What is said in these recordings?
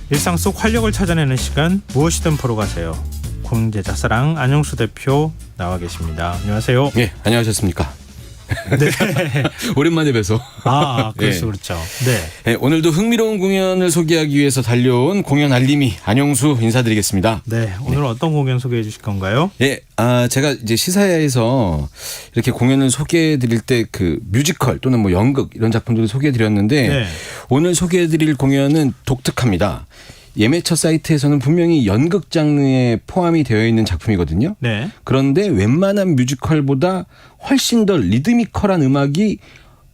일상 속 활력을 찾아내는 시간, 무엇이든 보러 가세요. 공제자사랑 안영수 대표 나와 계십니다. 안녕하세요. 네, 안녕하셨습니까? 네. 오랜만에 뵈서. 그렇죠, 네. 그렇죠. 네. 네, 오늘도 흥미로운 공연을 소개하기 위해서 달려온 공연 알림이 안영수 인사드리겠습니다. 네, 오늘 어떤 공연 소개해 주실 건가요? 예, 제가 이제 시사회에서 이렇게 공연을 소개해드릴 때 그 뮤지컬 또는 뭐 연극 이런 작품들을 소개해드렸는데 네. 오늘 소개해드릴 공연은 독특합니다. 예매처 사이트에서는 분명히 연극 장르에 포함이 되어 있는 작품이거든요. 네. 그런데 웬만한 뮤지컬보다 훨씬 더 리드미컬한 음악이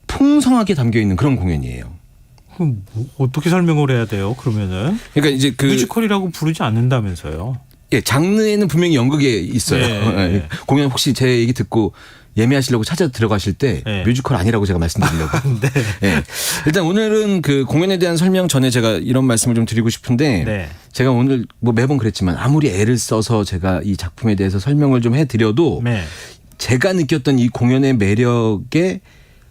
풍성하게 담겨 있는 그런 공연이에요. 그럼 어떻게 설명을 해야 돼요? 그러면은 그러니까 이제 그 뮤지컬이라고 부르지 않는다면서요? 예, 장르에는 분명히 연극에 있어요. 네. 공연 혹시 제 얘기 듣고 예매하시려고 찾아 들어가실 때 네. 뮤지컬 아니라고 제가 말씀드리려고. 네. 예. 일단 오늘은 그 공연에 대한 설명 전에 제가 이런 말씀을 좀 드리고 싶은데 네. 제가 오늘 뭐 매번 그랬지만 아무리 애를 써서 제가 이 작품에 대해서 설명을 좀 해드려도 네. 제가 느꼈던 이 공연의 매력의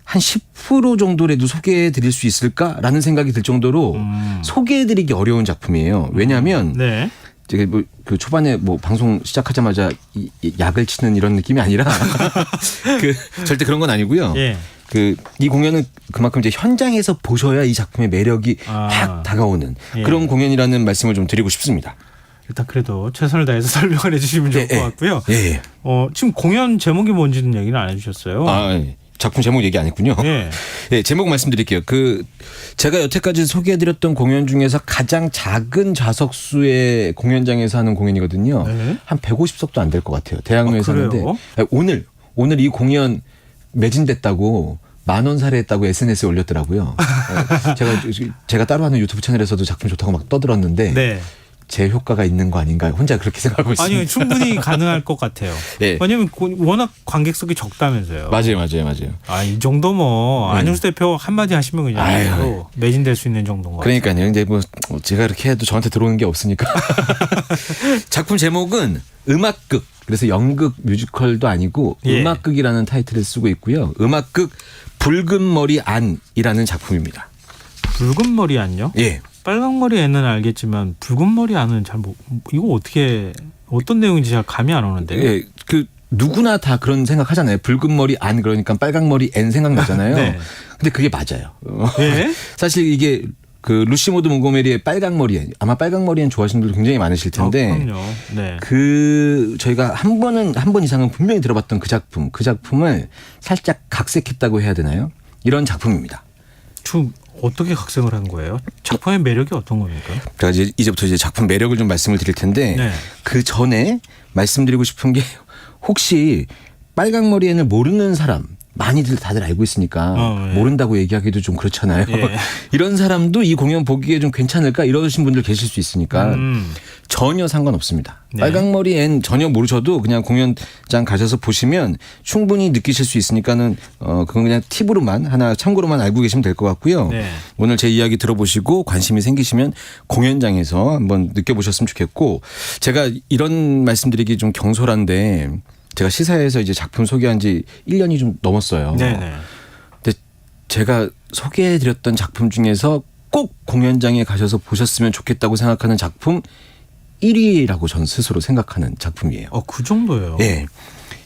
한 10% 정도라도 소개해 드릴 수 있을까라는 생각이 들 정도로 소개해 드리기 어려운 작품이에요. 왜냐하면 네. 제가 뭐 그 초반에 뭐 방송 시작하자마자 이 약을 치는 이런 느낌이 아니라 그 절대 그런 건 아니고요. 예. 그 이 공연은 그만큼 이제 현장에서 보셔야 이 작품의 매력이 확 다가오는 예. 그런 공연이라는 말씀을 좀 드리고 싶습니다. 일단 그래도 최선을 다해서 설명을 해주시면 좋을 것 같고요. 예. 지금 공연 제목이 뭔지는 얘기는 안 해주셨어요. 예. 작품 제목 얘기 안 했군요. 예. 예, 제목 말씀드릴게요. 그 제가 여태까지 소개해드렸던 공연 중에서 가장 작은 좌석수의 공연장에서 하는 공연이거든요. 네. 한 150석도 안 될 것 같아요. 대학로에서 그래요? 하는데 오늘 이 공연 매진됐다고 10,000원 살해했다고 SNS에 올렸더라고요. 제가 따로 하는 유튜브 채널에서도 작품 좋다고 막 떠들었는데 네. 제 효과가 있는 거 아닌가 혼자 그렇게 생각하고 있습니다. 아니요, 충분히 가능할 것 같아요. 예. 왜냐면 워낙 관객석이 적다면서요. 맞아요. 이 정도 뭐 안영수 대표 한마디 하시면 그냥 아유. 매진될 수 있는 정도인 것 그러니까요. 근데 뭐 제가 이렇게 해도 저한테 들어오는 게 없으니까. 작품 제목은 음악극. 그래서 연극 뮤지컬도 아니고 예. 음악극이라는 타이틀을 쓰고 있고요. 음악극 붉은 머리 안이라는 작품입니다. 붉은 머리 안요? 예. 빨강 머리 애는 알겠지만 붉은 머리 안은 잘 이거 어떤 내용인지 잘 감이 안 오는데요. 예. 그 누구나 다 그런 생각하잖아요. 붉은 머리 안 그러니까 빨강 머리 앤 생각나잖아요. 네. 근데 그게 맞아요. 예? 사실 이게 그 루시 모드 몽고메리의 빨강 머리 앤 아마 빨강 머리 앤 좋아하시는 분들 굉장히 많으실 텐데. 그럼요. 네. 그 저희가 한 번 이상은 분명히 들어봤던 그 작품을 살짝 각색했다고 해야 되나요? 이런 작품입니다. 좀 어떻게 각색을 한 거예요? 작품의 매력이 어떤 겁니까? 제가 이제부터 이제 작품 매력을 좀 말씀을 드릴 텐데 네. 그 전에 말씀드리고 싶은 게 혹시 빨강 머리엔을 모르는 사람 많이들 다들 알고 있으니까 예. 모른다고 얘기하기도 좀 그렇잖아요. 예. 이런 사람도 이 공연 보기에 좀 괜찮을까 이러신 분들 계실 수 있으니까 전혀 상관없습니다. 네. 빨강머리 앤 전혀 모르셔도 그냥 공연장 가셔서 보시면 충분히 느끼실 수 있으니까는 그건 그냥 팁으로만 하나 참고로만 알고 계시면 될 것 같고요. 네. 오늘 제 이야기 들어보시고 관심이 생기시면 공연장에서 한번 느껴보셨으면 좋겠고 제가 이런 말씀드리기 좀 경솔한데 제가 시사회에서 이제 작품 소개한 지 1년이 좀 넘었어요. 네네. 근데 제가 소개해드렸던 작품 중에서 꼭 공연장에 가셔서 보셨으면 좋겠다고 생각하는 작품 1위라고 전 스스로 생각하는 작품이에요. 그 정도예요. 예.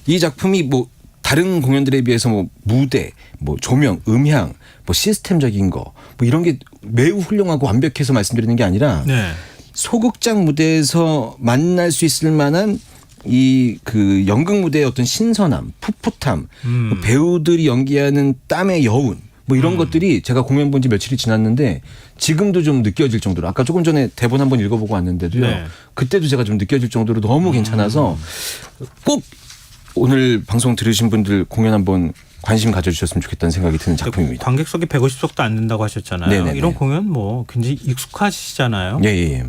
이 작품이 뭐 다른 공연들에 비해서 뭐 무대, 뭐 조명, 음향, 뭐 시스템적인 거, 뭐 이런 게 매우 훌륭하고 완벽해서 말씀드리는 게 아니라 네. 소극장 무대에서 만날 수 있을 만한 이 그 연극 무대의 어떤 신선함, 풋풋함, 배우들이 연기하는 땀의 여운, 뭐 이런 것들이 제가 공연 본 지 며칠이 지났는데 지금도 좀 느껴질 정도로 아까 조금 전에 대본 한번 읽어보고 왔는데도요. 네. 그때도 제가 좀 느껴질 정도로 너무 괜찮아서 꼭 오늘 방송 들으신 분들 공연 한번 관심 가져주셨으면 좋겠다는 생각이 드는 작품입니다. 관객석이 150석도 안 된다고 하셨잖아요. 네네네. 이런 공연 뭐 굉장히 익숙하시잖아요. 예.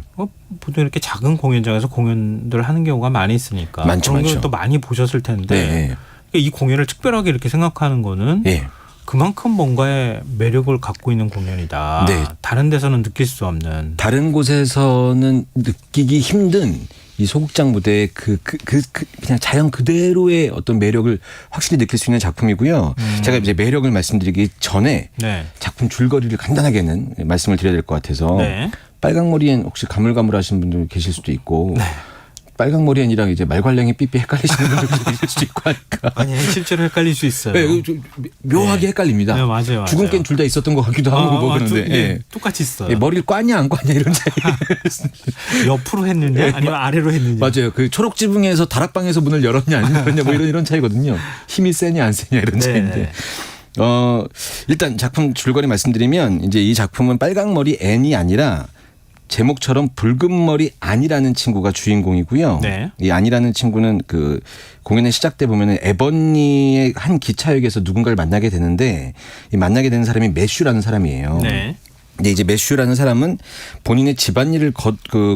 보통 이렇게 작은 공연장에서 공연들 하는 경우가 많이 있으니까 많죠. 그런 경우 또 많이 보셨을 텐데 네. 이 공연을 특별하게 이렇게 생각하는 거는 예. 그만큼 뭔가의 매력을 갖고 있는 공연이다. 네. 다른 데서는 느낄 수 없는. 다른 곳에서는 느끼기 힘든 이 소극장 무대의 그냥 자연 그대로의 어떤 매력을 확실히 느낄 수 있는 작품이고요. 제가 이제 매력을 말씀드리기 전에 네. 작품 줄거리를 간단하게는 말씀을 드려야 될 것 같아서 네. 빨강머리엔 혹시 가물가물하신 분들 계실 수도 있고 네. 빨강머리엔이랑 이제 말괄량이 삐삐 헷갈리시는 분들 계실 수도 있고 하니까. 아니 실제로 헷갈릴 수 있어요. 네, 좀 묘하게 네. 헷갈립니다. 네, 맞아요. 죽은 깬 둘 다 있었던 것 같기도 하고 뭐 그런데 예. 똑같이 있어요. 예, 머리를 꽈냐 안 꽈냐 이런 차이. 옆으로 했느냐 아니면 아래로 했느냐. 맞아요. 그 초록지붕에서 다락방에서 문을 열었냐 안 열었냐 뭐 이런 차이거든요. 힘이 세냐 안 세냐 이런 차이인데. 일단 작품 줄거리 말씀드리면 이제 이 작품은 빨강머리 앤이 아니라 제목처럼 붉은머리 안이라는 친구가 주인공이고요. 네. 이 안이라는 친구는 그 공연의 시작 때 보면은 에버니의 한 기차역에서 누군가를 만나게 되는데 이 만나게 되는 사람이 매슈라는 사람이에요. 네. 근데 이제 매슈라는 사람은 본인의 집안일을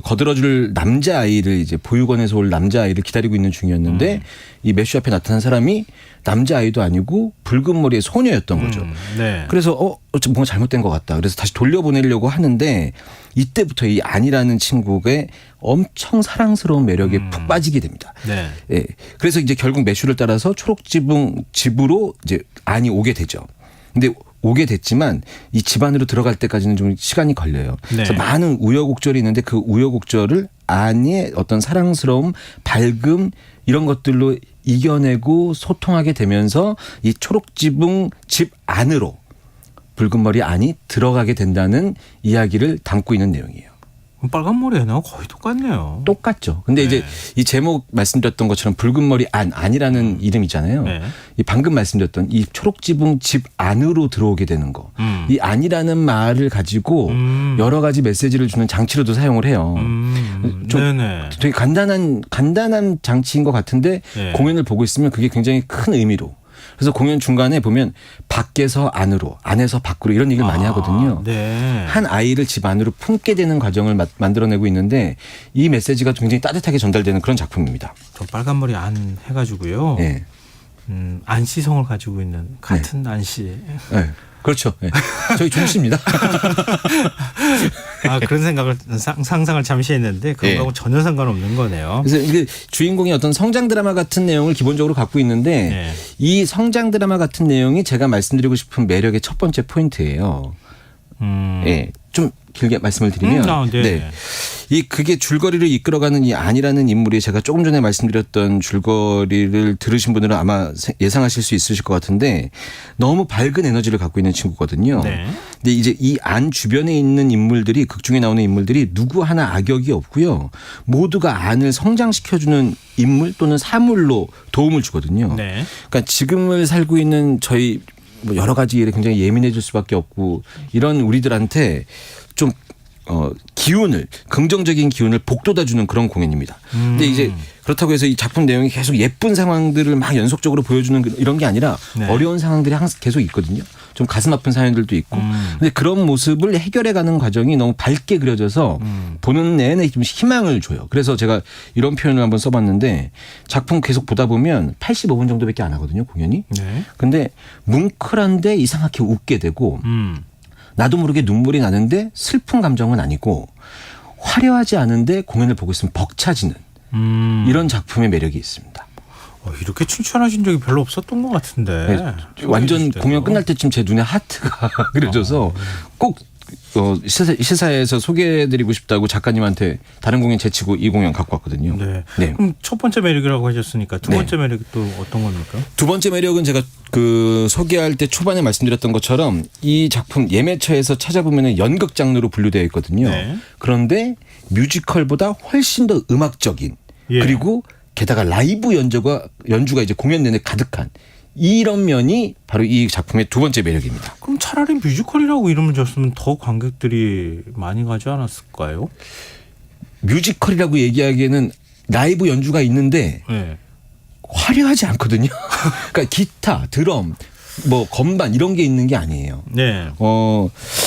거들어줄 남자아이를 이제 보육원에서 올 남자아이를 기다리고 있는 중이었는데 이 매슈 앞에 나타난 사람이 남자아이도 아니고 붉은 머리의 소녀였던 거죠. 네. 그래서 뭔가 잘못된 것 같다. 그래서 다시 돌려보내려고 하는데 이때부터 이 안이라는 친구의 엄청 사랑스러운 매력에 푹 빠지게 됩니다. 네. 예. 그래서 이제 결국 매슈를 따라서 초록지붕 집으로 이제 안이 오게 되죠. 근데 오게 됐지만 이 집 안으로 들어갈 때까지는 좀 시간이 걸려요. 네. 그래서 많은 우여곡절이 있는데 그 우여곡절을 안의 어떤 사랑스러움, 밝음 이런 것들로 이겨내고 소통하게 되면서 이 초록지붕 집 안으로 붉은머리 안이 들어가게 된다는 이야기를 담고 있는 내용이에요. 빨간머리에는 거의 똑같네요. 똑같죠. 근데 네. 이제 이 제목 말씀드렸던 것처럼 붉은머리 안이라는 이름이잖아요. 네. 이 방금 말씀드렸던 이 초록지붕 집 안으로 들어오게 되는 거. 이 안이라는 말을 가지고 여러 가지 메시지를 주는 장치로도 사용을 해요. 좀 네네. 되게 간단한 장치인 것 같은데 네. 공연을 보고 있으면 그게 굉장히 큰 의미로. 그래서 공연 중간에 보면 밖에서 안으로, 안에서 밖으로 이런 얘기를 많이 하거든요. 네. 한 아이를 집 안으로 품게 되는 과정을 만들어내고 있는데 이 메시지가 굉장히 따뜻하게 전달되는 그런 작품입니다. 저 빨간머리 안 해가지고요. 네. 안시성을 가지고 있는 같은 안시. 네. 그렇죠. 네. 저희 종씨입니다. 그런 생각을 상상을 잠시 했는데 그거하고 네. 전혀 상관없는 거네요. 그래서 이게 주인공이 어떤 성장 드라마 같은 내용을 기본적으로 갖고 있는데 네. 이 성장 드라마 같은 내용이 제가 말씀드리고 싶은 매력의 첫 번째 포인트예요. 예, 좀 길게 말씀을 드리면, 네. 그게 줄거리를 이끌어가는 이 안이라는 인물이 제가 조금 전에 말씀드렸던 줄거리를 들으신 분들은 아마 예상하실 수 있으실 것 같은데 너무 밝은 에너지를 갖고 있는 친구거든요. 네. 근데 이제 이 안 주변에 있는 인물들이 극 중에 나오는 인물들이 누구 하나 악역이 없고요. 모두가 안을 성장시켜주는 인물 또는 사물로 도움을 주거든요. 네. 그러니까 지금을 살고 있는 저희 뭐 여러 가지 일에 굉장히 예민해질 수밖에 없고 이런 우리들한테 좀 기운을 긍정적인 기운을 북돋아주는 그런 공연입니다. 근데 이제 그렇다고 해서 이 작품 내용이 계속 예쁜 상황들을 막 연속적으로 보여주는 이런 게 아니라 네. 어려운 상황들이 항상 계속 있거든요. 좀 가슴 아픈 사연들도 있고. 근데 그런 모습을 해결해가는 과정이 너무 밝게 그려져서 보는 내내 좀 희망을 줘요. 그래서 제가 이런 표현을 한번 써봤는데 작품 계속 보다 보면 85분 정도밖에 안 하거든요, 공연이. 네. 근데 뭉클한데 이상하게 웃게 되고 나도 모르게 눈물이 나는데 슬픈 감정은 아니고 화려하지 않은데 공연을 보고 있으면 벅차지는 이런 작품의 매력이 있습니다. 이렇게 칭찬하신 적이 별로 없었던 것 같은데. 네, 완전 공연 끝날 때쯤 제 눈에 하트가 그려져서 꼭 시사에서 소개해드리고 싶다고 작가님한테 다른 공연 제치고 이 공연 갖고 왔거든요. 네. 네. 그럼 첫 번째 매력이라고 하셨으니까 두 번째 매력이 또 어떤 겁니까? 두 번째 매력은 제가 소개할 때 초반에 말씀드렸던 것처럼 이 작품 예매처에서 찾아보면 연극 장르로 분류되어 있거든요. 네. 그런데 뮤지컬보다 훨씬 더 음악적인 예. 그리고 게다가 라이브 연주가 이제 공연 내내 가득한 이런 면이 바로 이 작품의 두 번째 매력입니다. 그럼 차라리 뮤지컬이라고 이름을 줬으면 더 관객들이 많이 가지 않았을까요? 뮤지컬이라고 얘기하기에는 라이브 연주가 있는데 네. 화려하지 않거든요. 그러니까 기타, 드럼, 뭐 건반 이런 게 있는 게 아니에요. 네.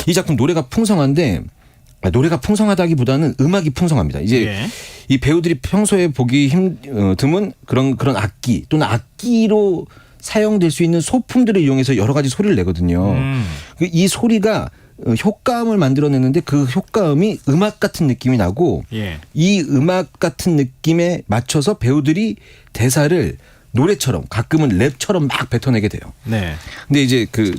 이 작품 노래가 풍성한데 노래가 풍성하다기보다는 음악이 풍성합니다. 이제 예. 이 배우들이 평소에 보기 드문 그런 악기 또는 악기로 사용될 수 있는 소품들을 이용해서 여러 가지 소리를 내거든요. 이 소리가 효과음을 만들어내는데 그 효과음이 음악 같은 느낌이 나고 예. 이 음악 같은 느낌에 맞춰서 배우들이 대사를 노래처럼 가끔은 랩처럼 막 뱉어내게 돼요. 네. 근데 이제 그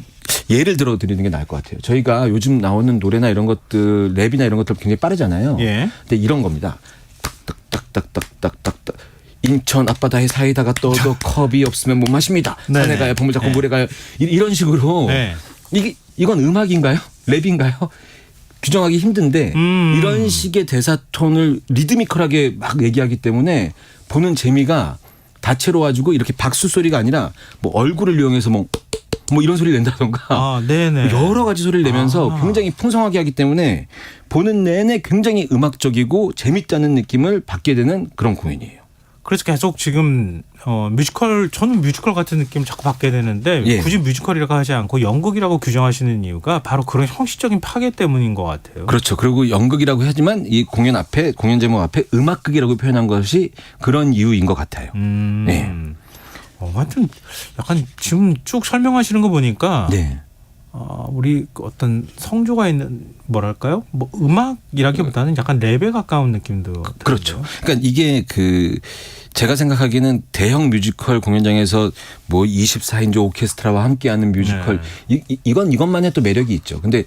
예를 들어 드리는 게 나을 것 같아요. 저희가 요즘 나오는 노래나 이런 것들 랩이나 이런 것들 굉장히 빠르잖아요. 예. 근데 이런 겁니다. 딱딱딱딱딱딱딱 인천 앞바다에 사이다가 떠도 컵이 없으면 못 마십니다. 네네. 산에 가야 보물 잡고 네. 물에 가야 이런 식으로 네. 이건 음악인가요? 랩인가요? 규정하기 힘든데 이런 식의 대사 톤을 리드미컬하게 막 얘기하기 때문에 보는 재미가 다채로워지고 이렇게 박수 소리가 아니라 뭐 얼굴을 이용해서 뭐 이런 소리를 낸다던가 아, 네네. 여러 가지 소리를 내면서 굉장히 풍성하게 하기 때문에 보는 내내 굉장히 음악적이고 재밌다는 느낌을 받게 되는 그런 공연이에요. 그래서 계속 지금 저는 뮤지컬 같은 느낌을 자꾸 받게 되는데 예. 굳이 뮤지컬이라고 하지 않고 연극이라고 규정하시는 이유가 바로 그런 형식적인 파괴 때문인 것 같아요. 그렇죠. 그리고 연극이라고 하지만 이 공연 앞에 공연 제목 앞에 음악극이라고 표현한 것이 그런 이유인 것 같아요. 네. 하여튼 약간 지금 쭉 설명하시는 거 보니까 네. 우리 어떤 성조가 있는 뭐랄까요? 뭐 음악이라기보다는 약간 랩에 가까운 느낌도 그렇죠. 그러니까 이게 제가 생각하기에는 대형 뮤지컬 공연장에서 뭐 24인조 오케스트라와 함께하는 뮤지컬 이것만의 또 매력이 있죠. 근데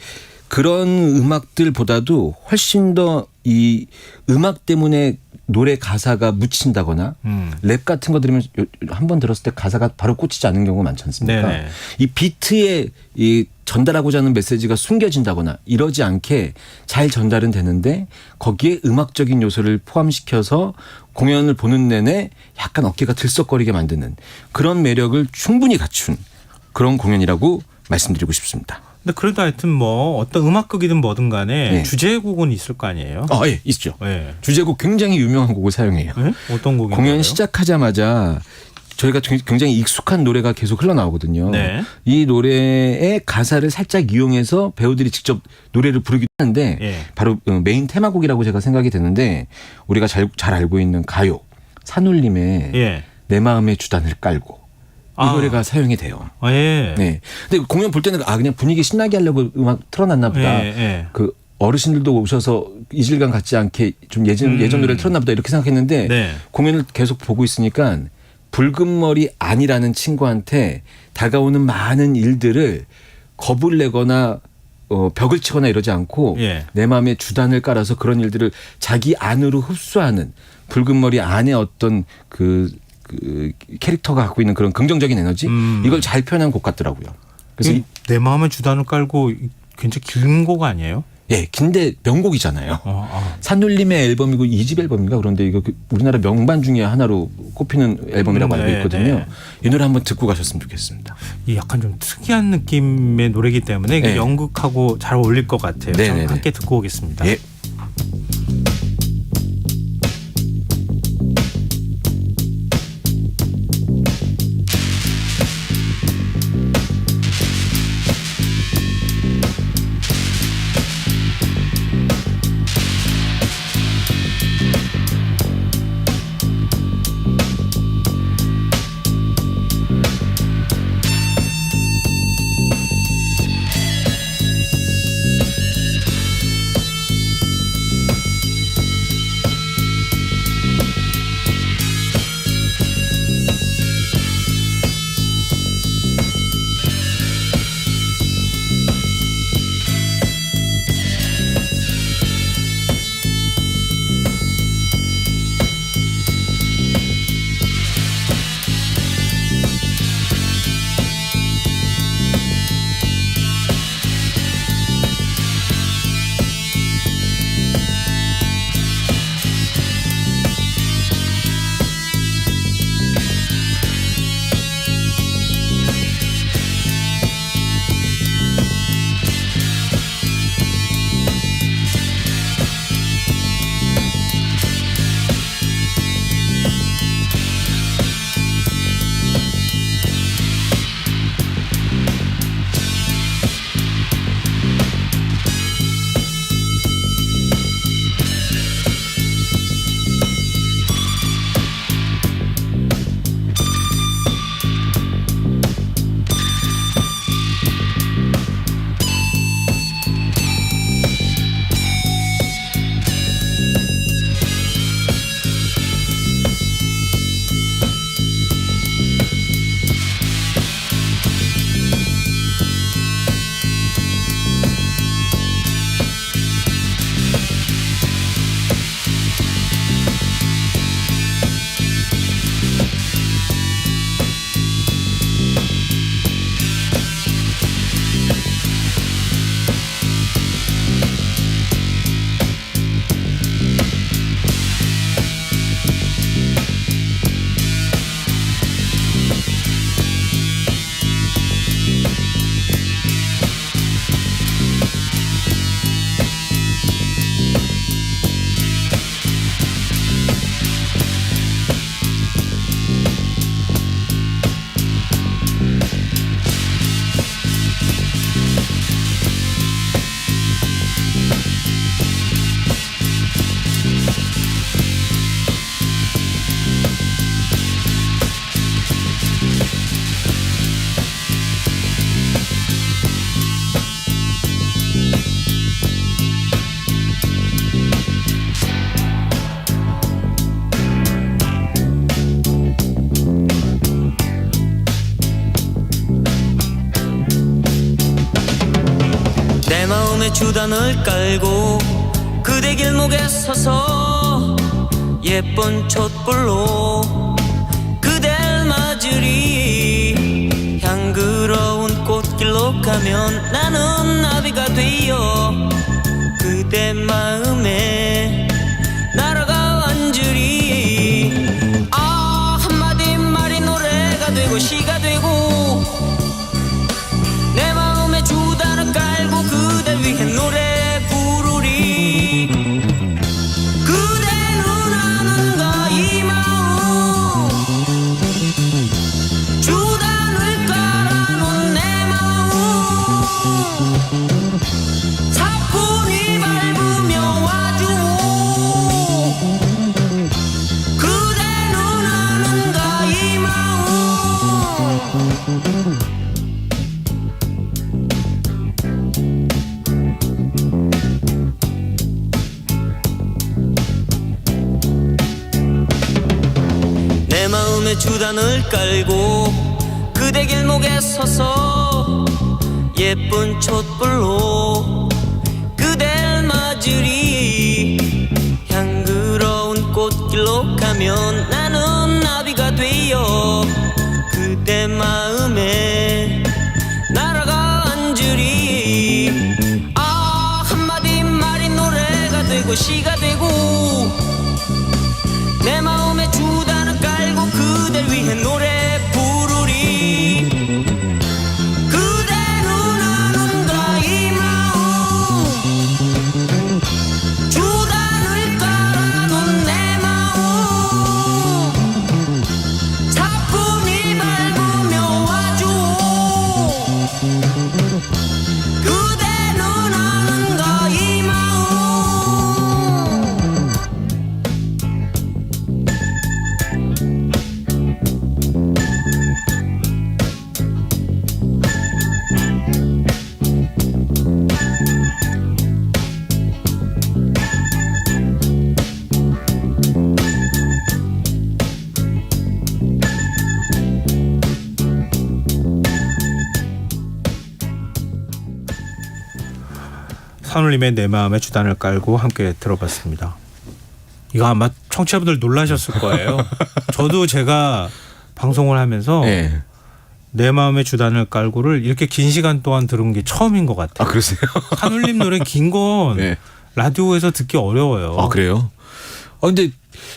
그런 음악들보다도 훨씬 더 이 음악 때문에 노래 가사가 묻힌다거나 랩 같은 거 들으면 한 번 들었을 때 가사가 바로 꽂히지 않는 경우가 많지 않습니까? 네네. 이 비트에 이 전달하고자 하는 메시지가 숨겨진다거나 이러지 않게 잘 전달은 되는데 거기에 음악적인 요소를 포함시켜서 공연을 보는 내내 약간 어깨가 들썩거리게 만드는 그런 매력을 충분히 갖춘 그런 공연이라고 말씀드리고 싶습니다. 근데 그래도 하여튼 뭐 어떤 음악극이든 뭐든 간에 네. 주제곡은 있을 거 아니에요? 예, 있죠. 네. 주제곡 굉장히 유명한 곡을 사용해요. 네? 어떤 곡인가요? 공연 시작하자마자 저희가 굉장히 익숙한 노래가 계속 흘러나오거든요. 네. 이 노래의 가사를 살짝 이용해서 배우들이 직접 노래를 부르기도 하는데 예. 바로 메인 테마곡이라고 제가 생각이 되는데 우리가 잘 알고 있는 가요 산울림의 예. 내 마음의 주단을 깔고 이 노래가 사용이 돼요. 예. 네. 근데 공연 볼 때는 그냥 분위기 신나게 하려고 음악 틀어놨나 보다. 예. 그 어르신들도 오셔서 이질감 갖지 않게 좀 예전 노래를 틀었나 보다 이렇게 생각했는데 네. 공연을 계속 보고 있으니까 붉은 머리 아니라는 친구한테 다가오는 많은 일들을 겁을 내거나 벽을 치거나 이러지 않고 예. 내 마음에 주단을 깔아서 그런 일들을 자기 안으로 흡수하는 붉은 머리 안에 어떤 그 캐릭터가 갖고 있는 그런 긍정적인 에너지 이걸 잘 표현한 곡 같더라고요. 그래서 내 마음의 주단을 깔고 굉장히 긴 곡 아니에요? 예, 긴데 명곡이잖아요. 아. 산울림의 앨범이고 2집 앨범인가 그런데 이거 우리나라 명반 중에 하나로 꼽히는 앨범이라고 알고 있거든요. 네. 이 노래 한번 듣고 가셨으면 좋겠습니다. 이 약간 좀 특이한 느낌의 노래이기 때문에 이게 네. 연극하고 잘 어울릴 것 같아요. 네네네. 함께 듣고 오겠습니다. 예. 마음에 주단을 깔고 그대 길목에 서서 예쁜 촛불로 그댈 맞으리. 향그러운 꽃길로 가면 나는 나비가 되어 그대 마음에 날아가 앉으리. 아, 한마디 말이 노래가 되고 시가 되고 내 마음에 주단을 깔고 그대 위해 노래 부르리. 그대는 아는가 이 마음 주단을 깔아놓은 내 마음 사뿐히 밟으며 와주오. 그대는 아는가 이 마음. 내 마음에 주단을 깔고 그대 길목에 서서 예쁜 촛불로 그댈 맞으리. 향그러운 꽃길로 가면 나는 나비가 되어 그대 마음에 날아가 앉으리. 아, 한마디 말이 노래가 되고 시가 되고 내 마음에 주단을 깔고 그댈 위해 노래 부르리. 그대는 아는가 이 마음 주단을 깔아놓은 내 마음 사뿐히 밟으며 와주오. 그대는 아는가 이 마음. 산울림의 내 마음의 주단을 깔고 함께 들어봤습니다. 이거 아마 청취자분들 놀라셨을 거예요. 저도 제가 방송을 하면서 네. 내 마음의 주단을 깔고를 이렇게 긴 시간 동안 들은 게 처음인 것 같아요. 아, 그러세요? 산울림 노래 긴 건 네. 라디오에서 듣기 어려워요. 아, 그래요? 근데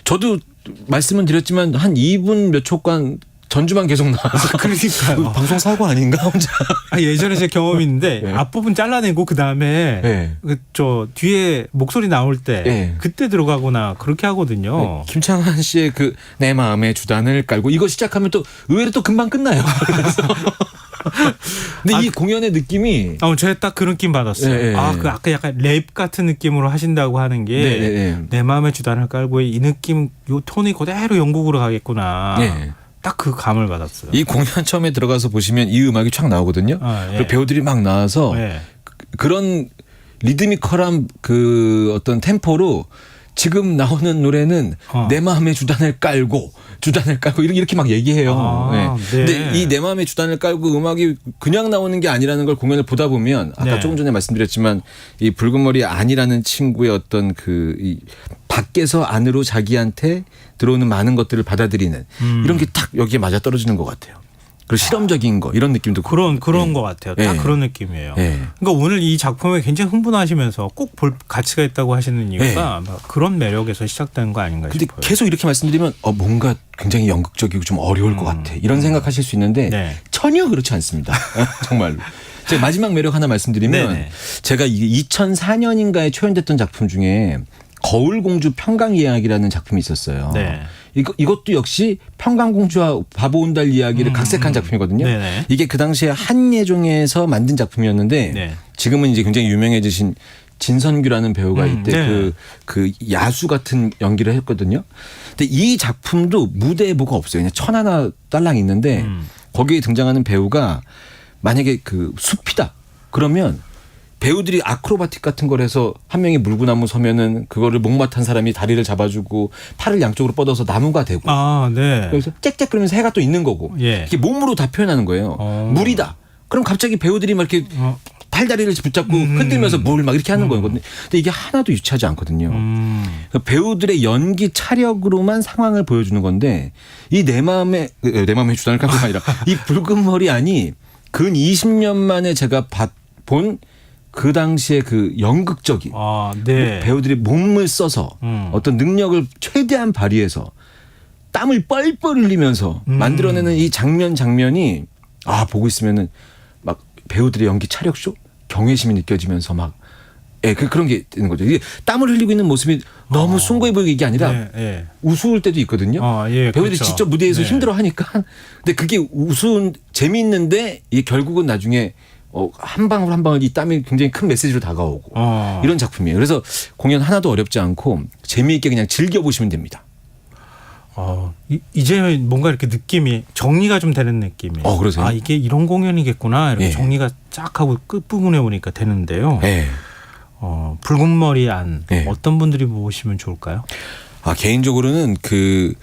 저도 말씀은 드렸지만 한 2분 몇 초간 전주만 계속 나와서 그러니까요. 방송 사고 아닌가 혼자. 예전에 제 경험이 있는데 네. 앞부분 잘라내고 그다음에 네. 저 뒤에 목소리 나올 때 네. 그때 들어가거나 그렇게 하거든요. 김창완 씨의 그 내 마음의 주단을 깔고 이거 시작하면 또 의외로 또 금방 끝나요. 그래서 근데 이 공연의 느낌이 제가 딱 그 느낌 받았어요. 네, 네. 그 아까 약간 랩 같은 느낌으로 하신다고 하는 게 네, 네, 네. 내 마음의 주단을 깔고 이 느낌, 요 톤이 그대로 영국으로 가겠구나. 네. 딱 그 감을 받았어요. 이 공연 처음에 들어가서 보시면 이 음악이 쫙 나오거든요. 예. 그리고 배우들이 막 나와서 네. 그런 리드미컬한 그 어떤 템포로 지금 나오는 노래는 내 마음의 주단을 깔고 이렇게 막 얘기해요. 네. 근데 이 내 마음의 주단을 깔고 음악이 그냥 나오는 게 아니라는 걸 공연을 보다 보면 아까 네. 조금 전에 말씀드렸지만 이 붉은 머리 안이라는 친구의 어떤 이 밖에서 안으로 자기한테 들어오는 많은 것들을 받아들이는 이런 게 딱 여기에 맞아 떨어지는 것 같아요. 그리고 실험적인 거 이런 느낌도 그런 것 같아요. 딱 그런 느낌이에요. 그러니까 오늘 이 작품에 굉장히 흥분하시면서 꼭 볼 가치가 있다고 하시는 이유가 그런 매력에서 시작되는 거 아닌가 근데 싶어요. 계속 이렇게 말씀드리면 뭔가 굉장히 연극적이고 좀 어려울 것 같아 이런 생각하실 수 있는데 전혀 그렇지 않습니다. 정말로. 제가 마지막 매력 하나 말씀드리면 제가 2004년인가에 초연됐던 작품 중에 거울공주 평강이야기라는 작품이 있었어요. 네. 이것도 역시 평강공주와 바보 온달 이야기를 각색한 작품이거든요. 네네. 이게 그 당시에 한예종에서 만든 작품이었는데 지금은 이제 굉장히 유명해지신 진선규라는 배우가 이때 그 야수 같은 연기를 했거든요. 근데 이 작품도 무대에 뭐가 없어요. 그냥 천 하나 딸랑 있는데 거기에 등장하는 배우가 만약에 그 숲이다 그러면 배우들이 아크로바틱 같은 걸 해서 한 명이 물구나무 서면은 그거를 목마탄 사람이 다리를 잡아주고 팔을 양쪽으로 뻗어서 나무가 되고 그래서 짹짹 그러면서 해가 또 있는 거고 이게 몸으로 다 표현하는 거예요. 물이다. 그럼 갑자기 배우들이 막 이렇게 팔다리를 붙잡고 흔들면서 뭘 막 이렇게 하는 거거든요. 근데 이게 하나도 유치하지 않거든요. 그러니까 배우들의 연기 차력으로만 상황을 보여주는 건데 이 내 마음의 주단을 깔고가 아니라 이 붉은 머리 안이 근 20년 만에 제가 본 그 당시에 그 연극적인 네. 배우들이 몸을 써서 어떤 능력을 최대한 발휘해서 땀을 뻘뻘 흘리면서 만들어내는 이 장면이 보고 있으면은 막 배우들의 연기 차력쇼 경외심이 느껴지면서 막 그런 게 되는 거죠. 이게 땀을 흘리고 있는 모습이 너무 숭고해 보이게 이게 아니라 네. 우스울 때도 있거든요. 예, 배우들이 그렇죠. 직접 무대에서 네. 힘들어하니까 근데 그게 우스운 재미있는데 이게 결국은 나중에 한 방울 한 방울 이 땀이 굉장히 큰 메시지로 다가오고 이런 작품이에요. 그래서 공연 하나도 어렵지 않고 재미있게 그냥 즐겨보시면 됩니다. 이제 뭔가 이렇게 느낌이 정리가 좀 되는 느낌이에요. 그러세요? 이게 이런 공연이겠구나. 이렇게 예. 정리가 쫙 하고 끝부분에 오니까 되는데요. 네. 붉은 머리 안 예. 어떤 분들이 보시면 좋을까요? 개인적으로는 그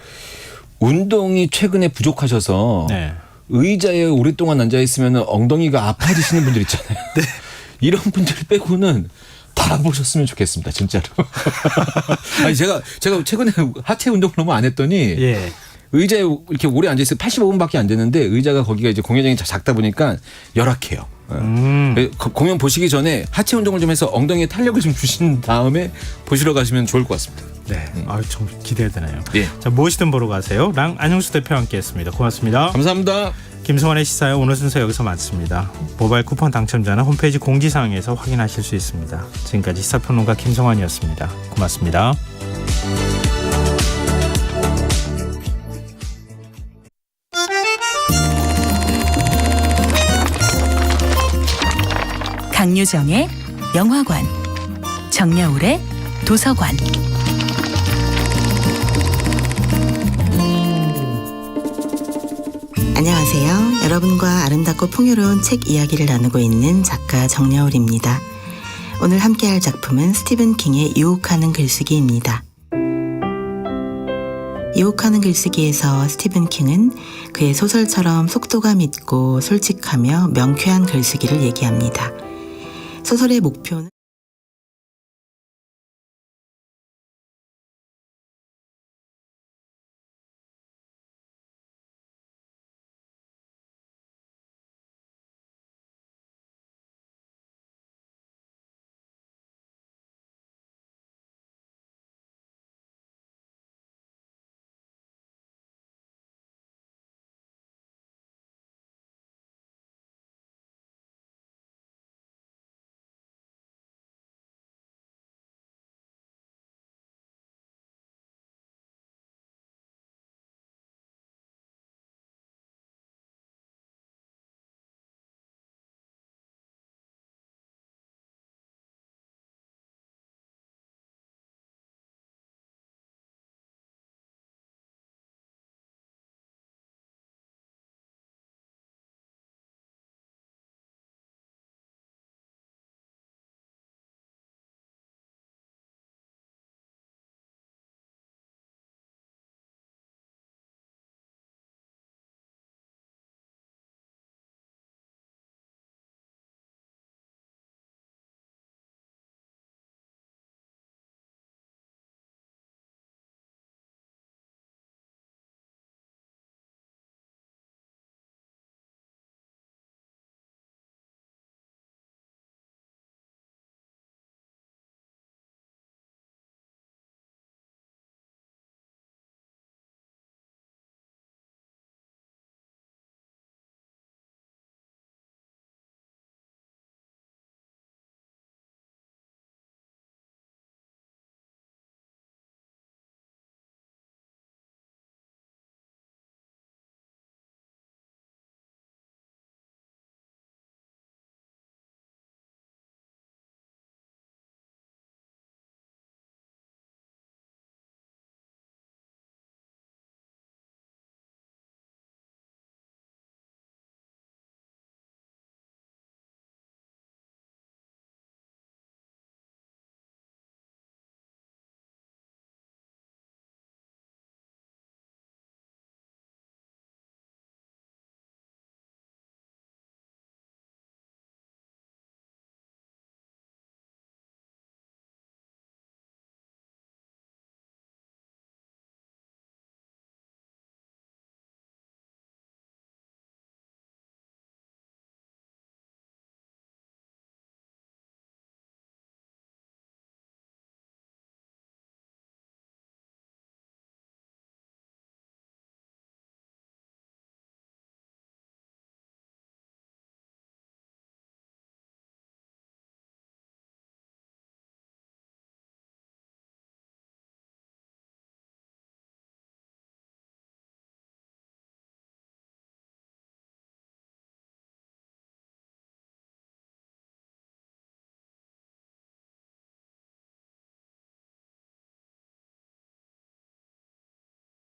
운동이 최근에 부족하셔서 네. 의자에 오랫동안 앉아 있으면 엉덩이가 아파지시는 분들 있잖아요. 네. 이런 분들 빼고는 다 보셨으면 좋겠습니다, 진짜로. 아니 제가 최근에 하체 운동을 너무 안 했더니 예. 의자에 이렇게 오래 앉아 있어요. 85분밖에 안 되는데 의자가 거기가 이제 공연장이 작다 보니까 열악해요. 공연 보시기 전에 하체 운동을 좀 해서 엉덩이에 탄력을 좀 주신 다음에 보시러 가시면 좋을 것 같습니다. 네. 좀 기대되네요. 예. 자, 무엇이든 보러 가세요. 랑 안영수 대표와 함께했습니다. 고맙습니다. 감사합니다. 김성환의 시사요. 오늘 순서 여기서 마칩니다. 모바일 쿠폰 당첨자는 홈페이지 공지사항에서 확인하실 수 있습니다. 지금까지 시사평론가 김성환이었습니다. 고맙습니다. 강유정의 영화관, 정여울의 도서관. 안녕하세요. 여러분과 아름답고 풍요로운 책 이야기를 나누고 있는 작가 정여울입니다. 오늘 함께할 작품은 스티븐 킹의 유혹하는 글쓰기입니다. 유혹하는 글쓰기에서 스티븐 킹은 그의 소설처럼 속도감 있고 솔직하며 명쾌한 글쓰기를 얘기합니다. 소설의 목표는